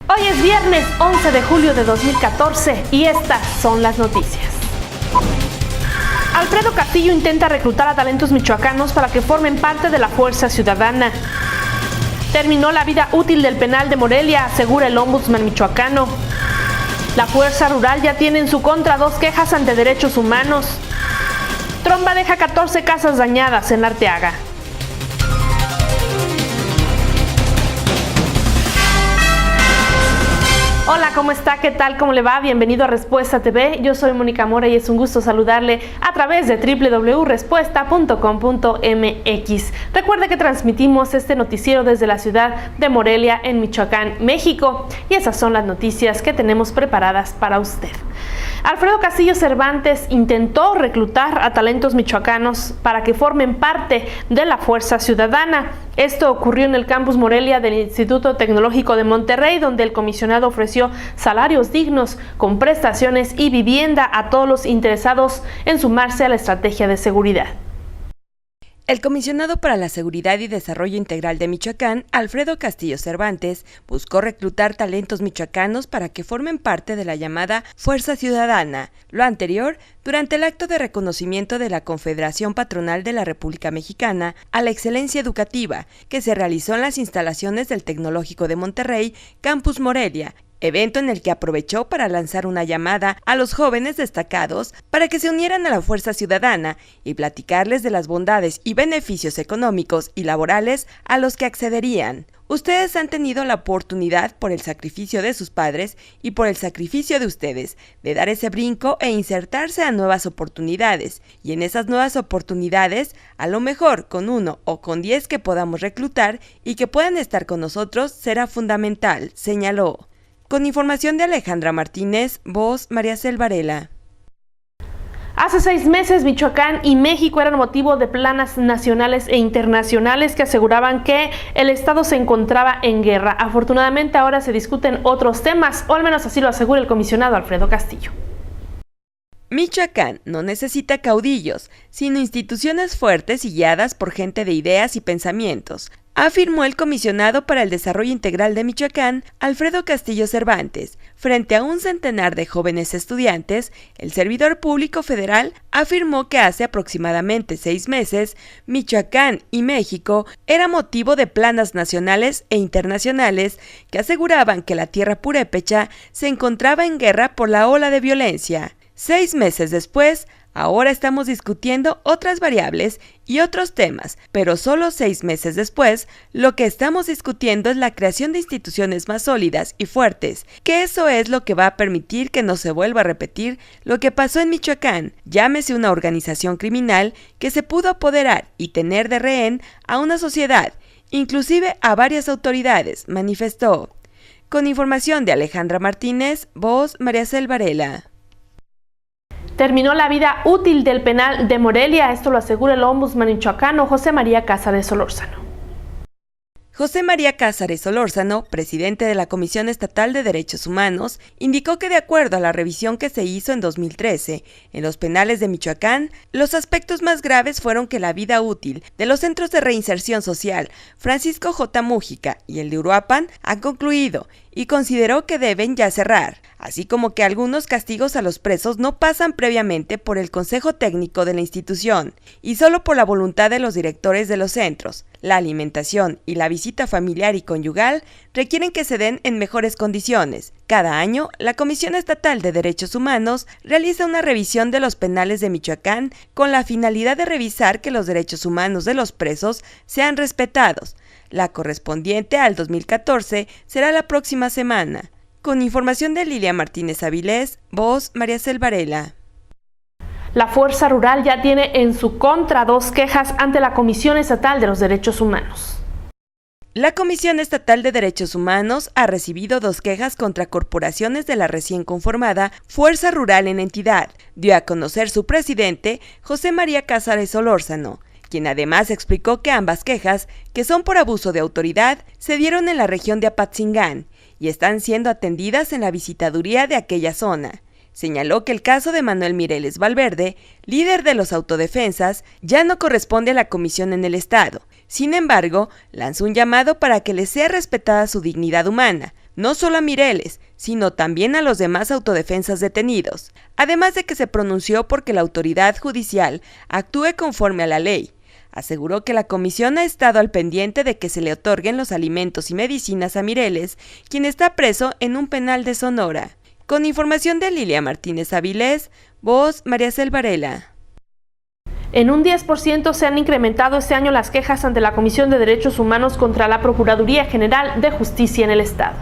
Hoy es viernes 11 de julio de 2014 y estas son las noticias. Alfredo Castillo intenta reclutar a talentos michoacanos para que formen parte de la Fuerza Ciudadana. Terminó la vida útil del penal de Morelia, asegura el ombudsman michoacano. La Fuerza Rural ya tiene en su contra 2 quejas ante derechos humanos. Tromba deja 14 casas dañadas en Arteaga. Hola, ¿cómo está? ¿Qué tal? ¿Cómo le va? Bienvenido a Respuesta TV. Yo soy Mónica Mora y es un gusto saludarle a través de www.respuesta.com.mx. Recuerde que transmitimos este noticiero desde la ciudad de Morelia, en Michoacán, México. Y esas son las noticias que tenemos preparadas para usted. Alfredo Castillo Cervantes intentó reclutar a talentos michoacanos para que formen parte de la Fuerza Ciudadana. Esto ocurrió en el campus Morelia del Instituto Tecnológico de Monterrey, donde el comisionado ofreció salarios dignos con prestaciones y vivienda a todos los interesados en sumarse a la estrategia de seguridad. El comisionado para la Seguridad y Desarrollo Integral de Michoacán, Alfredo Castillo Cervantes, buscó reclutar talentos michoacanos para que formen parte de la llamada Fuerza Ciudadana. Lo anterior, durante el acto de reconocimiento de la Confederación Patronal de la República Mexicana a la excelencia educativa, que se realizó en las instalaciones del Tecnológico de Monterrey, Campus Morelia, evento en el que aprovechó para lanzar una llamada a los jóvenes destacados para que se unieran a la Fuerza Ciudadana y platicarles de las bondades y beneficios económicos y laborales a los que accederían. Ustedes han tenido la oportunidad, por el sacrificio de sus padres y por el sacrificio de ustedes, de dar ese brinco e insertarse a nuevas oportunidades. Y en esas nuevas oportunidades, a lo mejor con 1 o con 10 que podamos reclutar y que puedan estar con nosotros será fundamental, señaló. Con información de Alejandra Martínez, voz María Cel Varela. Hace 6 meses, Michoacán y México eran motivo de planas nacionales e internacionales que aseguraban que el Estado se encontraba en guerra. Afortunadamente, ahora se discuten otros temas, o al menos así lo asegura el comisionado Alfredo Castillo. Michoacán no necesita caudillos, sino instituciones fuertes y guiadas por gente de ideas y pensamientos, afirmó el comisionado para el Desarrollo Integral de Michoacán, Alfredo Castillo Cervantes. Frente a un centenar de jóvenes estudiantes, el servidor público federal afirmó que hace aproximadamente 6 meses, Michoacán y México era motivo de planas nacionales e internacionales que aseguraban que la tierra purépecha se encontraba en guerra por la ola de violencia. 6 meses después, ahora estamos discutiendo otras variables y otros temas, pero solo 6 meses después, lo que estamos discutiendo es la creación de instituciones más sólidas y fuertes, que eso es lo que va a permitir que no se vuelva a repetir lo que pasó en Michoacán, llámese una organización criminal que se pudo apoderar y tener de rehén a una sociedad, inclusive a varias autoridades, manifestó. Con información de Alejandra Martínez, voz María Cel Varela. Terminó la vida útil del penal de Morelia, esto lo asegura el ombudsman michoacano José María Cázares Solórzano. José María Cázares Solórzano, presidente de la Comisión Estatal de Derechos Humanos, indicó que de acuerdo a la revisión que se hizo en 2013 en los penales de Michoacán, los aspectos más graves fueron que la vida útil de los centros de reinserción social Francisco J. Mújica y el de Uruapan han concluido y consideró que deben ya cerrar, así como que algunos castigos a los presos no pasan previamente por el Consejo Técnico de la institución y solo por la voluntad de los directores de los centros. La alimentación y la visita familiar y conyugal requieren que se den en mejores condiciones. Cada año, la Comisión Estatal de Derechos Humanos realiza una revisión de los penales de Michoacán con la finalidad de revisar que los derechos humanos de los presos sean respetados. La correspondiente al 2014 será la próxima semana. Con información de Lilia Martínez Avilés, voz María Cel Varela. La Fuerza Rural ya tiene en su contra 2 quejas ante la Comisión Estatal de los Derechos Humanos. La Comisión Estatal de Derechos Humanos ha recibido 2 quejas contra corporaciones de la recién conformada Fuerza Rural en entidad, dio a conocer su presidente, José María Cázares Solórzano, quien además explicó que ambas quejas, que son por abuso de autoridad, se dieron en la región de Apatzingán y están siendo atendidas en la visitaduría de aquella zona. Señaló que el caso de Manuel Mireles Valverde, líder de los autodefensas, ya no corresponde a la comisión en el Estado. Sin embargo, lanzó un llamado para que le sea respetada su dignidad humana, no solo a Mireles, sino también a los demás autodefensas detenidos, además de que se pronunció porque la autoridad judicial actúe conforme a la ley. Aseguró que la comisión ha estado al pendiente de que se le otorguen los alimentos y medicinas a Mireles, quien está preso en un penal de Sonora. Con información de Lilia Martínez Avilés, voz María Cel Varela. En un 10% se han incrementado este año las quejas ante la Comisión de Derechos Humanos contra la Procuraduría General de Justicia en el Estado.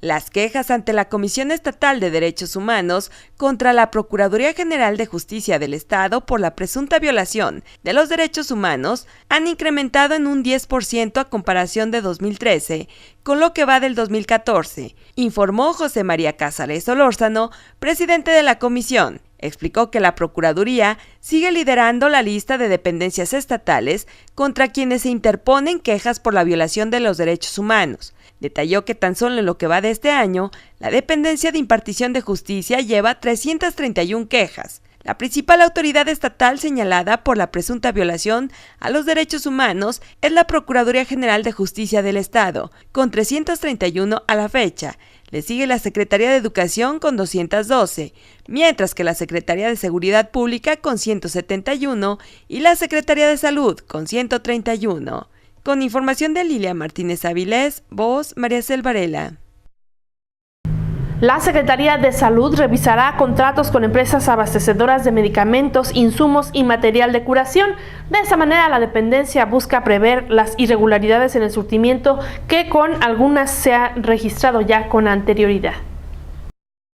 Las quejas ante la Comisión Estatal de Derechos Humanos contra la Procuraduría General de Justicia del Estado por la presunta violación de los derechos humanos han incrementado en un 10% a comparación de 2013, con lo que va del 2014, informó José María Cázares Solórzano, presidente de la comisión. Explicó que la Procuraduría sigue liderando la lista de dependencias estatales contra quienes se interponen quejas por la violación de los derechos humanos. Detalló que tan solo en lo que va de este año, la dependencia de impartición de justicia lleva 331 quejas. La principal autoridad estatal señalada por la presunta violación a los derechos humanos es la Procuraduría General de Justicia del Estado, con 331 a la fecha. Le sigue la Secretaría de Educación con 212, mientras que la Secretaría de Seguridad Pública con 171 y la Secretaría de Salud con 131. Con información de Lilia Martínez Avilés, voz María Cel Varela. La Secretaría de Salud revisará contratos con empresas abastecedoras de medicamentos, insumos y material de curación. De esa manera, la dependencia busca prever las irregularidades en el surtimiento que con algunas se ha registrado ya con anterioridad.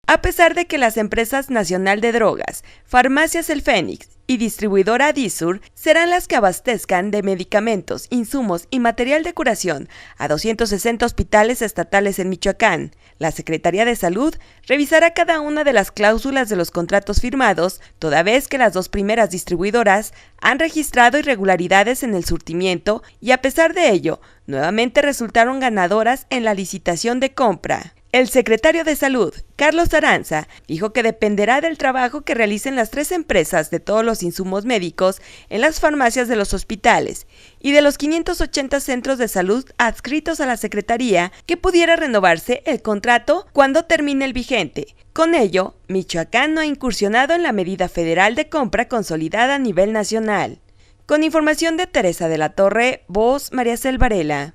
A pesar de que las empresas Nacional de Drogas, Farmacias El Fénix y distribuidora Adisur serán las que abastezcan de medicamentos, insumos y material de curación a 260 hospitales estatales en Michoacán, la Secretaría de Salud revisará cada una de las cláusulas de los contratos firmados, toda vez que las dos primeras distribuidoras han registrado irregularidades en el surtimiento y a pesar de ello, nuevamente resultaron ganadoras en la licitación de compra. El secretario de Salud, Carlos Aranza, dijo que dependerá del trabajo que realicen las tres empresas de todos los insumos médicos en las farmacias de los hospitales y de los 580 centros de salud adscritos a la Secretaría que pudiera renovarse el contrato cuando termine el vigente. Con ello, Michoacán no ha incursionado en la medida federal de compra consolidada a nivel nacional. Con información de Teresa de la Torre, voz María Cel Varela.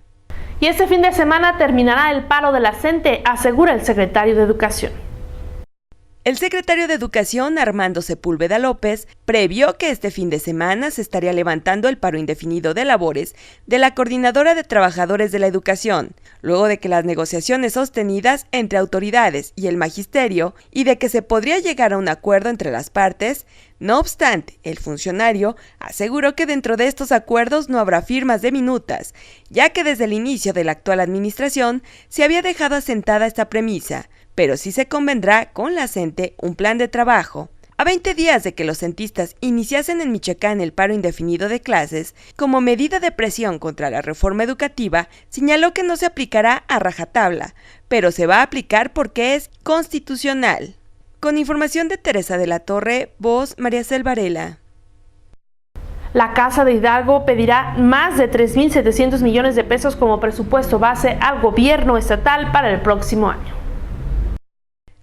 Y este fin de semana terminará el paro de la CENTE, asegura el secretario de Educación. El secretario de Educación, Armando Sepúlveda López, previó que este fin de semana se estaría levantando el paro indefinido de labores de la Coordinadora de Trabajadores de la Educación, luego de que las negociaciones sostenidas entre autoridades y el magisterio y de que se podría llegar a un acuerdo entre las partes. No obstante, el funcionario aseguró que dentro de estos acuerdos no habrá firmas de minutas, ya que desde el inicio de la actual administración se había dejado asentada esta premisa, pero sí se convendrá con la CENTE un plan de trabajo. A 20 días de que los centistas iniciasen en Michoacán el paro indefinido de clases, como medida de presión contra la reforma educativa, señaló que no se aplicará a rajatabla, pero se va a aplicar porque es constitucional. Con información de Teresa de la Torre, voz María Cel Varela. La Casa de Hidalgo pedirá más de 3.700 millones de pesos como presupuesto base al gobierno estatal para el próximo año.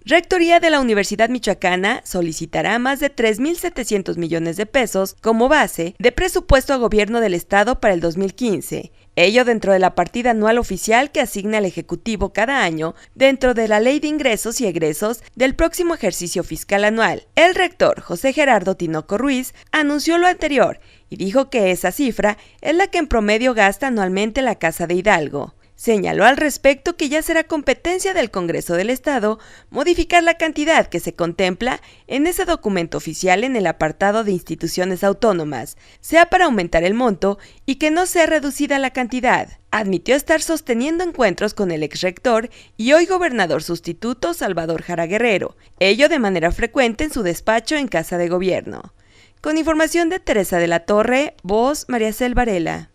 Rectoría de la Universidad Michoacana solicitará más de 3.700 millones de pesos como base de presupuesto a gobierno del Estado para el 2015, ello dentro de la partida anual oficial que asigna el Ejecutivo cada año dentro de la Ley de Ingresos y Egresos del próximo ejercicio fiscal anual. El rector, José Gerardo Tinoco Ruiz, anunció lo anterior y dijo que esa cifra es la que en promedio gasta anualmente la Casa de Hidalgo. Señaló al respecto que ya será competencia del Congreso del Estado modificar la cantidad que se contempla en ese documento oficial en el apartado de instituciones autónomas, sea para aumentar el monto y que no sea reducida la cantidad. Admitió estar sosteniendo encuentros con el exrector y hoy gobernador sustituto Salvador Jara Guerrero, ello de manera frecuente en su despacho en Casa de Gobierno. Con información de Teresa de la Torre, voz María Cel Varela.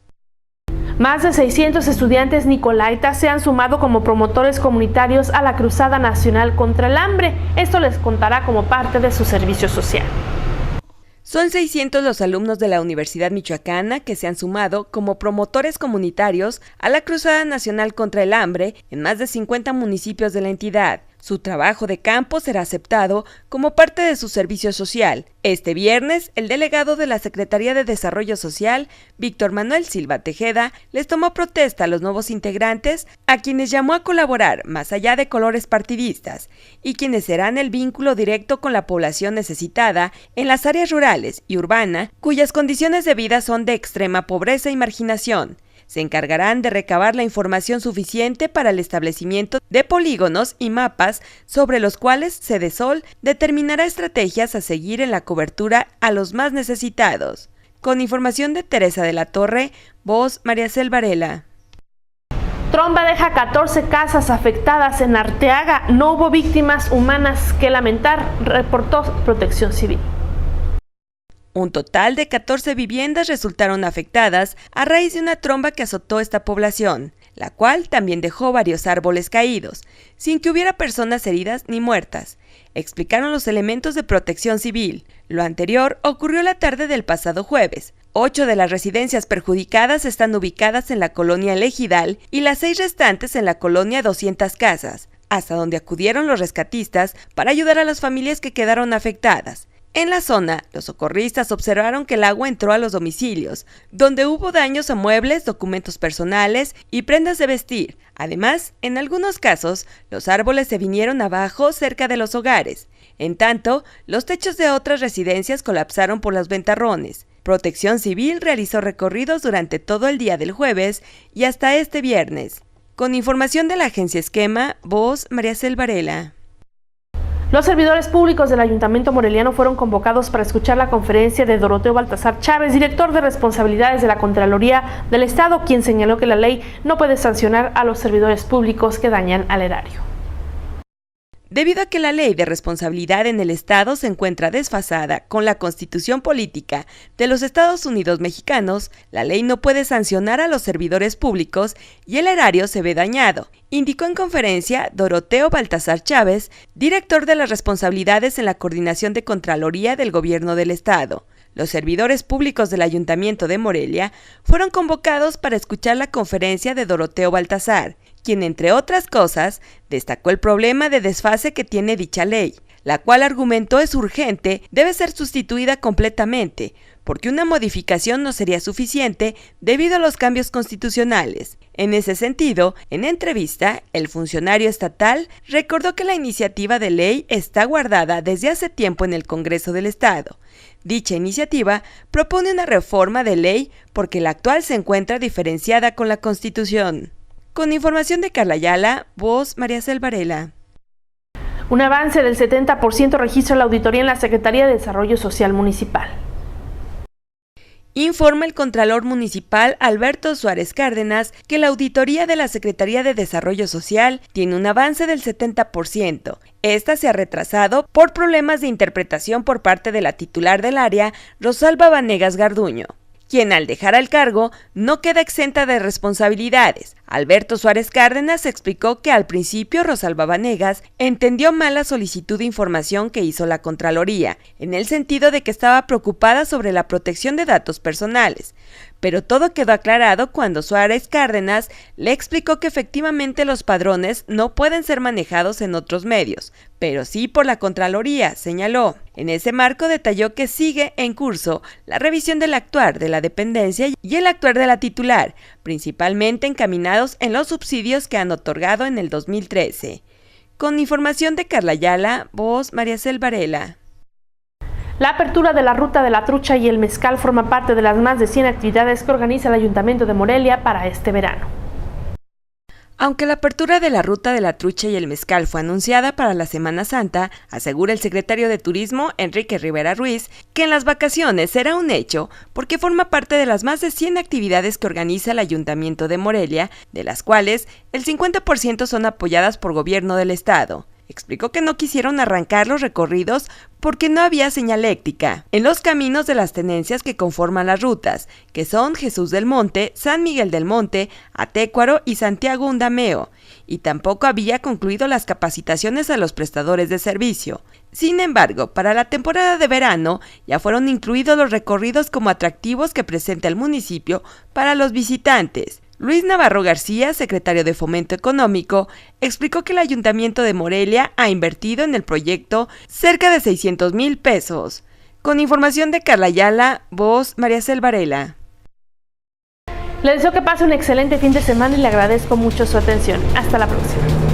Más de 600 estudiantes nicolaitas se han sumado como promotores comunitarios a la Cruzada Nacional contra el Hambre. Esto les contará como parte de su servicio social. Son 600 los alumnos de la Universidad Michoacana que se han sumado como promotores comunitarios a la Cruzada Nacional contra el Hambre en más de 50 municipios de la entidad. Su trabajo de campo será aceptado como parte de su servicio social. Este viernes, el delegado de la Secretaría de Desarrollo Social, Víctor Manuel Silva Tejeda, les tomó protesta a los nuevos integrantes, a quienes llamó a colaborar más allá de colores partidistas, y quienes serán el vínculo directo con la población necesitada en las áreas rurales y urbanas, cuyas condiciones de vida son de extrema pobreza y marginación. Se encargarán de recabar la información suficiente para el establecimiento de polígonos y mapas sobre los cuales Cedesol determinará estrategias a seguir en la cobertura a los más necesitados. Con información de Teresa de la Torre, voz Mariacel Varela. Tromba deja 14 casas afectadas en Arteaga. No hubo víctimas humanas que lamentar, reportó Protección Civil. Un total de 14 viviendas resultaron afectadas a raíz de una tromba que azotó esta población, la cual también dejó varios árboles caídos, sin que hubiera personas heridas ni muertas, explicaron los elementos de Protección Civil. Lo anterior ocurrió la tarde del pasado jueves. 8 de las residencias perjudicadas están ubicadas en la colonia El Ejidal y las 6 restantes en la colonia 200 Casas, hasta donde acudieron los rescatistas para ayudar a las familias que quedaron afectadas. En la zona, los socorristas observaron que el agua entró a los domicilios, donde hubo daños a muebles, documentos personales y prendas de vestir. Además, en algunos casos, los árboles se vinieron abajo cerca de los hogares. En tanto, los techos de otras residencias colapsaron por los ventarrones. Protección Civil realizó recorridos durante todo el día del jueves y hasta este viernes. Con información de la agencia Esquema, voz Mariacel Varela. Los servidores públicos del Ayuntamiento Moreliano fueron convocados para escuchar la conferencia de Doroteo Baltasar Chávez, director de responsabilidades de la Contraloría del Estado, quien señaló que la ley no puede sancionar a los servidores públicos que dañan al erario. Debido a que la ley de responsabilidad en el Estado se encuentra desfasada con la Constitución Política de los Estados Unidos Mexicanos, la ley no puede sancionar a los servidores públicos y el erario se ve dañado, indicó en conferencia Doroteo Baltasar Chávez, director de las responsabilidades en la Coordinación de Contraloría del Gobierno del Estado. Los servidores públicos del Ayuntamiento de Morelia fueron convocados para escuchar la conferencia de Doroteo Baltasar, quien, entre otras cosas, destacó el problema de desfase que tiene dicha ley, la cual argumentó es urgente, debe ser sustituida completamente, porque una modificación no sería suficiente debido a los cambios constitucionales. En ese sentido, en entrevista, el funcionario estatal recordó que la iniciativa de ley está guardada desde hace tiempo en el Congreso del Estado. Dicha iniciativa propone una reforma de ley porque la actual se encuentra diferenciada con la Constitución. Con información de Carla Ayala, voz Mariacel Varela. Un avance del 70% registra la auditoría en la Secretaría de Desarrollo Social Municipal. Informa el Contralor Municipal Alberto Suárez Cárdenas que la auditoría de la Secretaría de Desarrollo Social tiene un avance del 70%. Esta se ha retrasado por problemas de interpretación por parte de la titular del área, Rosalba Vanegas Garduño, quien al dejar el cargo no queda exenta de responsabilidades. Alberto Suárez Cárdenas explicó que al principio Rosalba Vanegas entendió mal la solicitud de información que hizo la Contraloría, en el sentido de que estaba preocupada sobre la protección de datos personales. Pero todo quedó aclarado cuando Suárez Cárdenas le explicó que efectivamente los padrones no pueden ser manejados en otros medios, pero sí por la Contraloría, señaló. En ese marco detalló que sigue en curso la revisión del actuar de la dependencia y el actuar de la titular, principalmente encaminados en los subsidios que han otorgado en el 2013. Con información de Carla Ayala, voz Mariacel Varela. La apertura de la Ruta de la Trucha y el Mezcal forma parte de las más de 100 actividades que organiza el Ayuntamiento de Morelia para este verano. Aunque la apertura de la Ruta de la Trucha y el Mezcal fue anunciada para la Semana Santa, asegura el secretario de Turismo, Enrique Rivera Ruiz, que en las vacaciones será un hecho porque forma parte de las más de 100 actividades que organiza el Ayuntamiento de Morelia, de las cuales el 50% son apoyadas por gobierno del Estado. Explicó que no quisieron arrancar los recorridos porque no había señaléctica en los caminos de las tenencias que conforman las rutas, que son Jesús del Monte, San Miguel del Monte, Atécuaro y Santiago Undameo, y tampoco había concluido las capacitaciones a los prestadores de servicio. Sin embargo, para la temporada de verano ya fueron incluidos los recorridos como atractivos que presenta el municipio para los visitantes. Luis Navarro García, secretario de Fomento Económico, explicó que el Ayuntamiento de Morelia ha invertido en el proyecto cerca de 600,000 pesos. Con información de Carla Ayala, voz Mariacel Varela. Les deseo que pase un excelente fin de semana y le agradezco mucho su atención. Hasta la próxima.